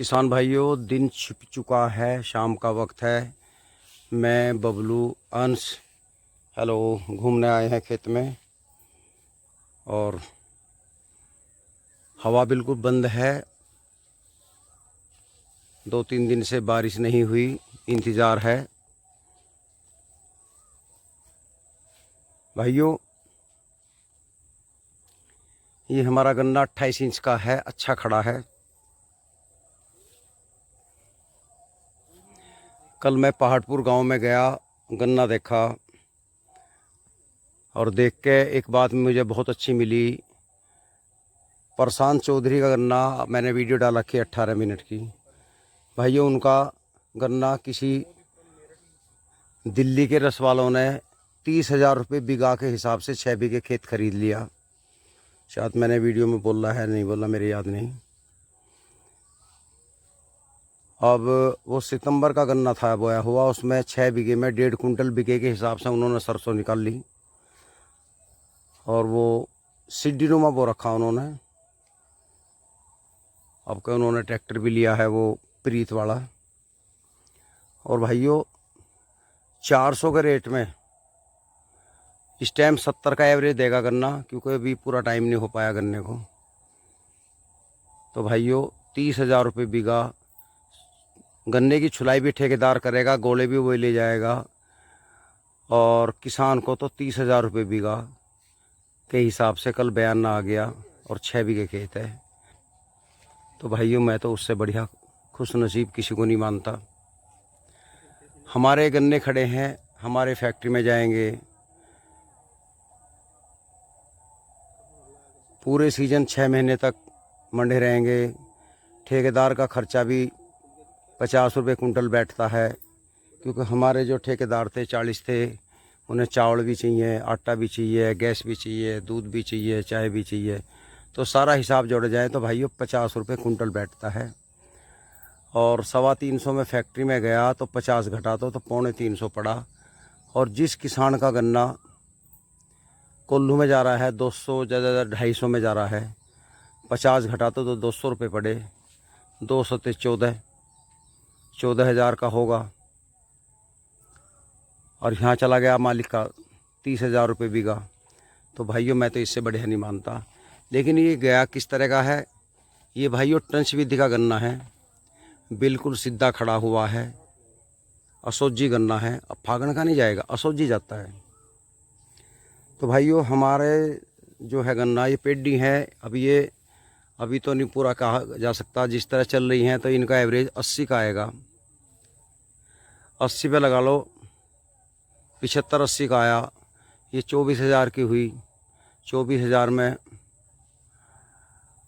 किसान भाइयों, दिन छिप चुका है, शाम का वक्त है। मैं बबलू अंश हेलो घूमने आए हैं खेत में और हवा बिल्कुल बंद है। 2-3 दिन से बारिश नहीं हुई, इंतज़ार है। भाइयों, ये हमारा गन्ना 28 इंच का है, अच्छा खड़ा है। कल मैं पहाड़पुर गांव में गया, गन्ना देखा और देख के एक बात मुझे बहुत अच्छी मिली। प्रशांत चौधरी का गन्ना मैंने वीडियो डाल रखी है 18 मिनट की। भाइयों, उनका गन्ना किसी दिल्ली के रस वालों ने 30,000 रुपये बीघा के हिसाब से 6 बीघे खेत खरीद लिया। शायद मैंने वीडियो में बोला है, नहीं बोला, मेरे याद नहीं। अब वो सितंबर का गन्ना था बोया हुआ, उसमें 6 बीघे में 1.5 कुंटल बीघे के हिसाब से उन्होंने सरसों निकाल ली और वो सीढ़ी नुमा बो रखा उन्होंने। अब के उन्होंने ट्रैक्टर भी लिया है, वो प्रीत वाला। और भाइयों, 400 के रेट में इस टाइम 70 का एवरेज देगा गन्ना, क्योंकि अभी पूरा टाइम नहीं हो पाया गन्ने को। तो भाइयों, 30,000 रुपये बीघा गन्ने की छुलाई भी ठेकेदार करेगा, गोले भी वही ले जाएगा और किसान को तो 30,000 रुपये बीघा के हिसाब से कल बयान आ गया और 6 बीघे खेत है। तो भाइयों, मैं तो उससे बढ़िया खुश नसीब किसी को नहीं मानता। हमारे गन्ने खड़े हैं, हमारे फैक्ट्री में जाएंगे, पूरे सीजन 6 महीने तक मंडे रहेंगे। ठेकेदार का खर्चा भी 50 रुपये कुंटल बैठता है, क्योंकि हमारे जो ठेकेदार थे 40 थे, उन्हें चावल भी चाहिए, आटा भी चाहिए, गैस भी चाहिए, दूध भी चाहिए, चाय भी चाहिए। तो सारा हिसाब जोड़ जाए तो भाइयों 50 रुपये कुंटल बैठता है। और 325 में फैक्ट्री में गया तो 50 घटा तो 325 पड़ा। और जिस किसान का गन्ना कोल्लू में जा रहा है 200 ज़्यादा 250 में जा रहा है, 50 घटा तो 200 रुपये पड़े। 200 से 14,000 का होगा। और यहाँ चला गया मालिक का 30,000 रुपये बीघा। तो भाइयों, मैं तो इससे बढ़िया नहीं मानता। लेकिन ये गया किस तरह का है, ये भाइयों टंच विधि का गन्ना है, बिल्कुल सीधा खड़ा हुआ है, असोजी गन्ना है। अब फागण का नहीं जाएगा, असोजी जाता है। तो भाइयों, हमारे जो है गन्ना ये पेडी है। अब ये अभी तो नहीं पूरा कहा जा सकता, जिस तरह चल रही हैं तो इनका एवरेज 80 का आएगा। 80 पे लगा लो, 75-80 का आया। ये 24,000 की हुई। 24,000 में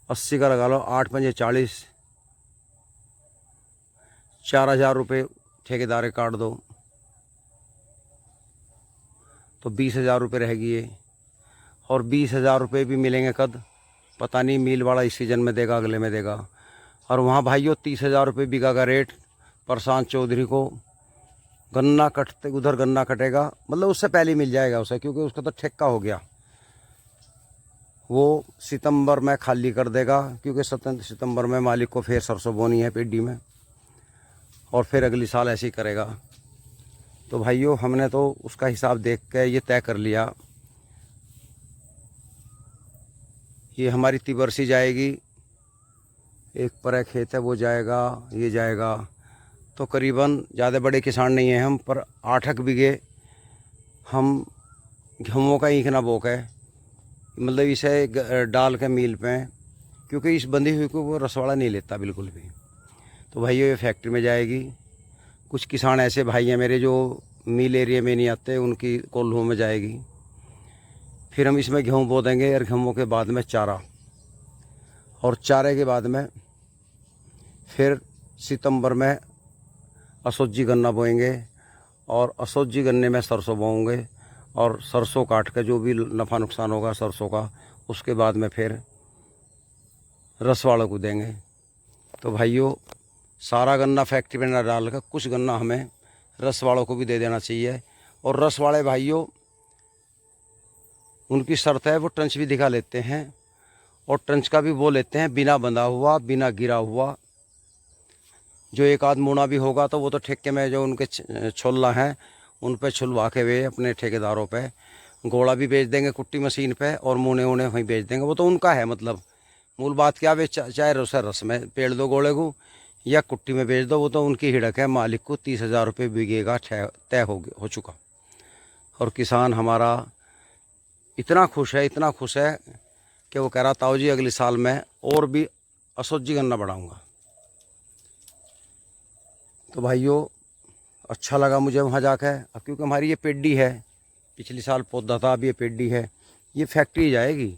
80 का लगा लो, 8 पंजे 40, 4,000 रुपये ठेकेदार काट दो तो 20,000 रुपये रहेगी ये। और 20,000 रुपये भी मिलेंगे कद, पता नहीं, मील वाला इस सीज़न में देगा, अगले में देगा। और वहाँ भाइयों 30,000 रुपये बीघा का रेट प्रशांत चौधरी को गन्ना कटते, उधर गन्ना कटेगा, मतलब उससे पहले मिल जाएगा उसे, क्योंकि उसका तो ठेका हो गया। वो सितंबर में खाली कर देगा, क्योंकि सितंबर में मालिक को फिर सरसों बोनी है पेडी में, और फिर अगली साल ऐसे ही करेगा। तो भाइयों, हमने तो उसका हिसाब देख के ये तय कर लिया, ये हमारी तिबरसी जाएगी, एक पर खेत है वो जाएगा, ये जाएगा। तो करीबन ज़्यादा बड़े किसान नहीं हैं हम, पर 8 बीघे हम गेहूँ का ईंखना बोक है, मतलब इसे डाल के मील पे, क्योंकि इस बंधी हुई को वो रसवाड़ा नहीं लेता बिल्कुल भी। तो भाइयों, ये फैक्ट्री में जाएगी। कुछ किसान ऐसे भाई हैं मेरे जो मील एरिया में नहीं आते, उनकी कोल्हू में जाएगी। फिर हम इसमें गेहूँ बो देंगे, और गेहूँ के बाद में चारा, और चारे के बाद में फिर सितंबर में असोजी गन्ना बोएंगे, और असोजी गन्ने में सरसों बोएंगे, और सरसों काट के जो भी नफ़ा नुकसान होगा सरसों का, उसके बाद में फिर रस वालों को देंगे। तो भाइयों, सारा गन्ना फैक्ट्री में ना डाल कर कुछ गन्ना हमें रस वालों को भी दे देना चाहिए। और रस वाले भाइयों, उनकी शर्त है वो टंच भी दिखा लेते हैं, और टंच का भी वो लेते हैं बिना बंधा हुआ, बिना गिरा हुआ। जो एक आध मुना भी होगा तो वो तो ठेके में जो उनके छोल्ला हैं उन पे छुलवा के वे अपने ठेकेदारों पे गोला भी बेच देंगे कुट्टी मशीन पे, और मुने उन्हें वहीं बेच देंगे। वो तो उनका है, मतलब मूल बात क्या, वे चाहे रस में पेड़ दो गोले को या कुट्टी में बेच दो, वो तो उनकी हिड़क है। मालिक को 30,000 रुपये बीघे का तय हो चुका। और किसान हमारा इतना खुश है, इतना खुश है कि वो कह रहा ताऊ जी अगले साल मैं और भी असोजी गन्ना बढ़ाऊँगा। तो भाइयों अच्छा लगा मुझे वहाँ जाकर। अब क्योंकि हमारी ये पेड्डी है, पिछले साल पौधा था, अब ये पेड्डी है, ये फैक्ट्री जाएगी।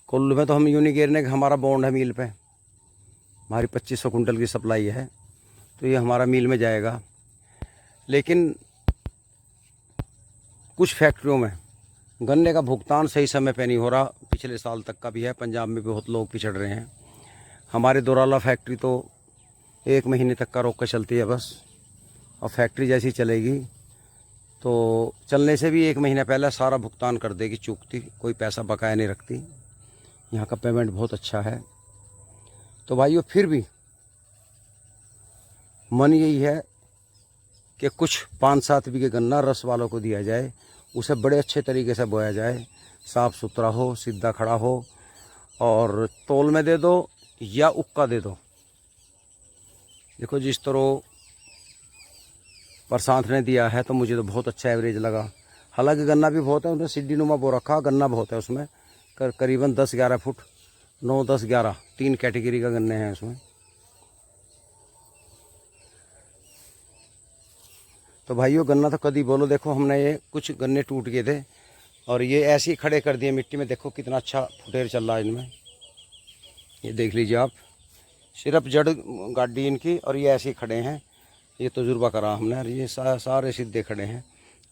कुल्लू में तो हम यूँ नहीं गिरने, हमारा बॉन्ड है मिल पे, हमारी 2500 कुंटल की सप्लाई है, तो ये हमारा मिल में जाएगा। लेकिन कुछ फैक्ट्रियों में गन्ने का भुगतान सही समय पे नहीं हो रहा, पिछले साल तक का भी है। पंजाब में बहुत लोग पिछड़ रहे हैं। हमारे दोराला फैक्ट्री तो 1 महीने तक का रोक के चलती है बस, और फैक्ट्री जैसी चलेगी तो चलने से भी 1 महीना पहले सारा भुगतान कर देगी, चूकती कोई पैसा बकाया नहीं रखती। यहाँ का पेमेंट बहुत अच्छा है। तो भाइयों फिर भी मन यही है कि कुछ 5-7 बीघे गन्ना रस वालों को दिया जाए, उसे बड़े अच्छे तरीके से बोया जाए, साफ़ सुथरा हो, सीधा खड़ा हो, और तौल में दे दो या उक्का दे दो। देखो जिस तरह प्रशांत ने दिया है तो मुझे तो बहुत अच्छा एवरेज लगा। हालांकि गन्ना भी बहुत है, उसने सीढ़ी नुमा बो रखा, गन्ना बहुत है उसमें, करीबन 10-11 फुट, 9-10-11 3 कैटेगरी का गन्ने हैं उसमें। तो भाइयों गन्ना तो कभी बोलो, देखो हमने ये कुछ गन्ने टूट गए थे और ये ऐसे ही खड़े कर दिए मिट्टी में। देखो कितना अच्छा फुटेर चल रहा है इनमें, ये देख लीजिए आप, सिर्फ जड़ गाड़ी इनकी, और ये ऐसे ही खड़े हैं। ये तजुर्बा करा हमने, और ये सारे सीधे खड़े हैं।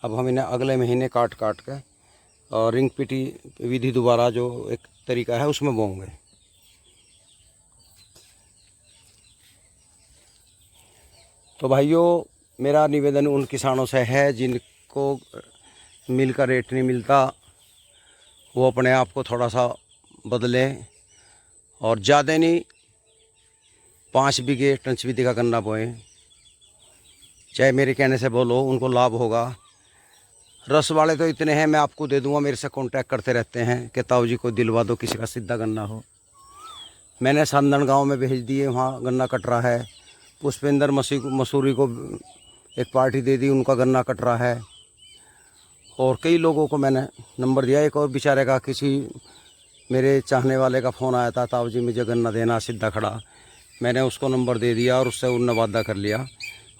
अब हम इन्हें अगले महीने काट के और रिंग पिटी विधि दोबारा जो एक तरीका है उसमें बोएंगे। तो भाइयों मेरा निवेदन उन किसानों से है जिनको मिल का रेट नहीं मिलता, वो अपने आप को थोड़ा सा बदलें और ज़्यादा नहीं 5 बीघे टंचविधि का गन्ना बोएं। चाहे मेरे कहने से बोलो, उनको लाभ होगा। रस वाले तो इतने हैं, मैं आपको दे दूंगा, मेरे से कांटेक्ट करते रहते हैं कि ताऊ जी को दिलवा दो किसी का सीधा गन्ना हो। मैंने संदन गांव में भेज दिए, वहाँ गन्ना कट रहा है। पुष्पेंद्र मसूरी को एक पार्टी दे दी, उनका गन्ना कट रहा है। और कई लोगों को मैंने नंबर दिया। एक और बेचारे का, किसी मेरे चाहने वाले का फ़ोन आया था, ताऊ जी मुझे गन्ना देना सीधा खड़ा। मैंने उसको नंबर दे दिया और उससे उन्होंने वादा कर लिया।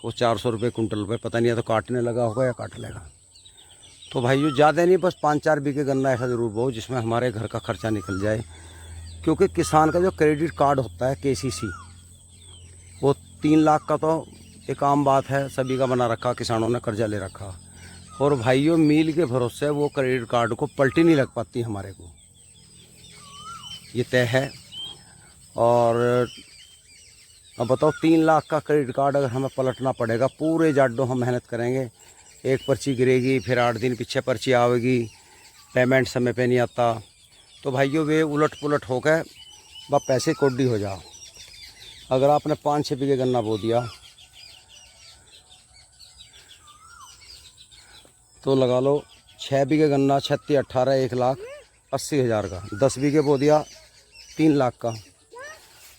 वो 400 रुपये कुंटल पे, पता नहीं है तो काटने लगा होगा या काट लेगा। तो भाइयों ज़्यादा नहीं, बस 5-4 बीघे गन्ना ऐसा ज़रूर बो जिसमें हमारे घर का खर्चा निकल जाए। क्योंकि किसान का जो क्रेडिट कार्ड होता है KCC, वो 3 लाख का तो एक आम बात है, सभी का बना रखा, किसानों ने कर्जा ले रखा। और भाइयों मील के भरोसे वो क्रेडिट कार्ड को पलटी नहीं लग पाती हमारे को, ये तय है। और अब बताओ 3 लाख का क्रेडिट कार्ड अगर हमें पलटना पड़ेगा, पूरे जाडों हम मेहनत करेंगे, एक पर्ची गिरेगी, फिर 8 दिन पीछे पर्ची आवेगी, पेमेंट समय पे नहीं आता। तो भाइयों वे उलट पुलट होकर बस पैसे कोडी हो जाओ। अगर आपने 5-6 बीघे गन्ना बो दिया तो लगा लो 6 बीघे गन्ना, 36, 18, 1,80,000 का। 10 बीघे बो दिया 3 लाख का।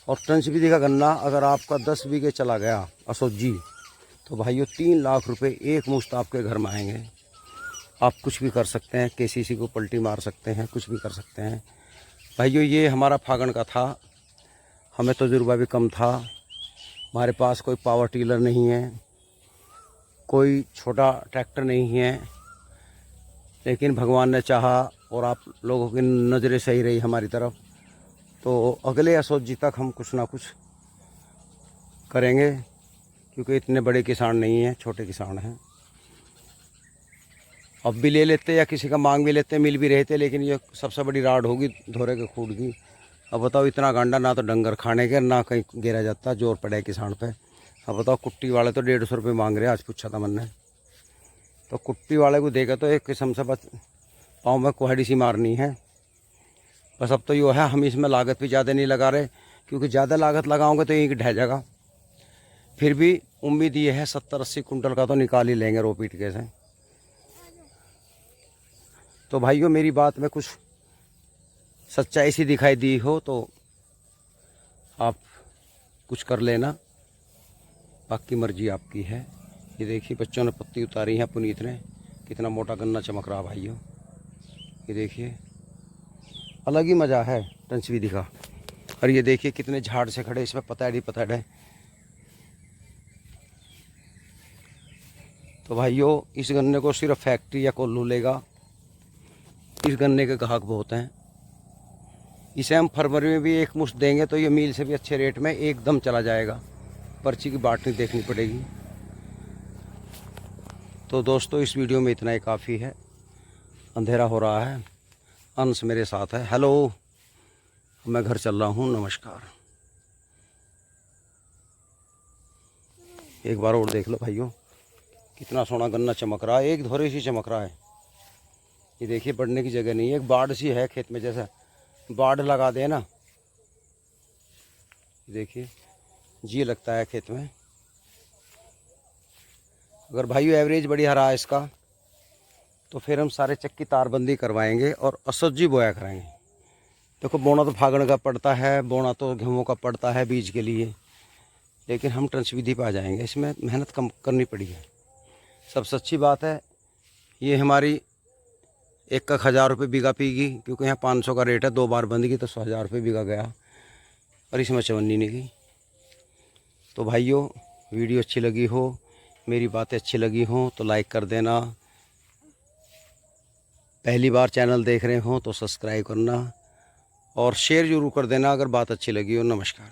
और टंचविधि का गन्ना अगर आपका 10 बीघे चला गया असोजी, तो भाइयों 3 लाख रुपए एक मुश्त आपके घर में आएंगे। आप कुछ भी कर सकते हैं, KCC को पलटी मार सकते हैं, कुछ भी कर सकते हैं। भाइयों ये हमारा फागण का था, हमें तजुर्बा भी कम था, हमारे पास कोई पावर टीलर नहीं है, कोई छोटा ट्रैक्टर नहीं है, लेकिन भगवान ने चाहा और आप लोगों की नज़रें सही रही हमारी तरफ, तो अगले असोजी तक हम कुछ ना कुछ करेंगे। क्योंकि इतने बड़े किसान नहीं हैं, छोटे किसान हैं। अब भी ले लेते या किसी का मांग भी लेते, मिल भी रहे थे, लेकिन ये सबसे बड़ी राड होगी धोरे के खूड की। अब बताओ इतना गांडा, ना तो डंगर खाने के, ना कहीं गिरा जाता, जोर पड़े किसान पे। अब बताओ कुट्टी वाले तो 150 रुपये मांग रहे हैं, आज पूछा था मैंने। तो कुट्टी वाले को देखा तो एक किस्म से बस पाँव में कुहाड़ी सी मारनी है। बस अब तो यो है, हम इसमें लागत भी ज़्यादा नहीं लगा रहे क्योंकि ज़्यादा लागत लगाओगे तो यहीं ढह जाएगा। फिर भी उम्मीद ये है 70-80 कुंटल का तो निकाल ही लेंगे रो पीट के से। तो भाइयों मेरी बात में कुछ सच्चाई सी दिखाई दी हो तो आप कुछ कर लेना, बाकी मर्जी आपकी है। ये देखिए बच्चों ने पत्ती उतारी है पुनीत ने, कितना मोटा गन्ना चमक रहा भाइयों। ये देखिए अलग ही मज़ा है टंचवीदी का। और ये देखिए कितने झाड़ से खड़े, इसमें पतैड़। तो भाइयों इस गन्ने को सिर्फ फैक्ट्री या कोल्हू लेगा। इस गन्ने के ग्राहक बहुत हैं। इसे हम फरवरी में भी एक मुश्त देंगे तो ये मील से भी अच्छे रेट में एकदम चला जाएगा, पर्ची की बाट नहीं देखनी पड़ेगी। तो दोस्तों इस वीडियो में इतना ही काफ़ी है, अंधेरा हो रहा है। अंश मेरे साथ है। हेलो, मैं घर चल रहा हूँ, नमस्कार। एक बार और देख लो भाइयों, कितना सोना गन्ना चमक रहा है, एक धोरे सी चमक रहा है। ये देखिए बढ़ने की जगह नहीं है, एक बाढ़ सी है खेत में, जैसा बाढ़ लगा दे ना। देखिए जी लगता है खेत में। अगर भाइयों एवरेज बढ़िया रहा इसका तो फिर हम सारे चक्की तारबंदी करवाएंगे और असज्जी बोया कराएंगे। देखो बोना तो फागण का पड़ता है, बोना तो गेहूँ का पड़ता है बीज के लिए, लेकिन हम ट्रंच विधि पर आ जाएंगे। इसमें मेहनत कम करनी पड़ी है। सबसे अच्छी बात है ये हमारी 1,000 रुपये बीघा पीगी, क्योंकि यहाँ 500 का रेट है। 2 बार बंद की तो 100,000 रुपये बीघा गया, और इसमें चवन्नी नहीं गई। तो भाइयों वीडियो अच्छी लगी हो, मेरी बातें अच्छी लगी हों तो लाइक कर देना। पहली बार चैनल देख रहे हो तो सब्सक्राइब करना और शेयर ज़रूर कर देना अगर बात अच्छी लगी हो। नमस्कार।